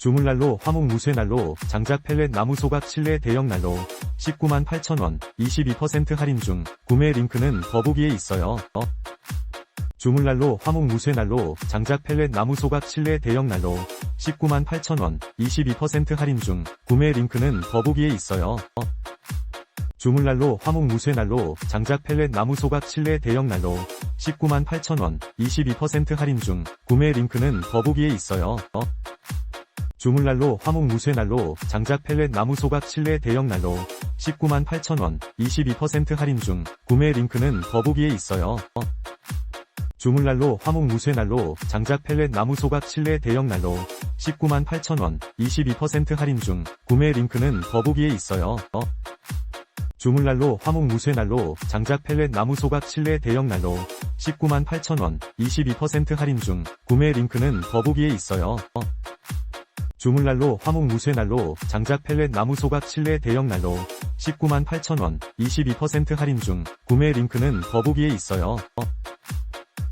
주물난로 화목 무쇠난로 장작 펠렛 나무 소각 실내 대형 난로 198,000원 22% 할인 중 구매 링크는 더보기에 있어요. 주물난로 화목 무쇠난로 장작 펠렛 나무 소각 실내 대형 난로 198,000원 22% 할인 중 구매 링크는 더보기에 있어요. 주물난로 화목 무쇠난로 장작 펠렛 나무 소각 실내 대형 난로 198,000원 22% 할인 중 구매 링크는 더보기에 있어요. 주물난로 화목 무쇠난로 장작 펠렛 나무 소각 실내 대형 난로 198,000원 22% 할인 중 구매 링크는 더보기에 있어요. 주물난로 화목 무쇠난로 장작 펠렛 나무 소각 실내 대형 난로 198,000원 22% 할인 중 구매 링크는 더보기에 있어요. 주물난로 화목 무쇠난로 장작 펠렛 나무 소각 실내 대형 난로 198,000원 22% 할인 중 구매 링크는 더보기에 있어요. 주물난로 화목 무쇠난로 장작 펠렛 나무 소각 실내 대형 난로 198,000원 22% 할인 중 구매 링크는 더보기에 있어요.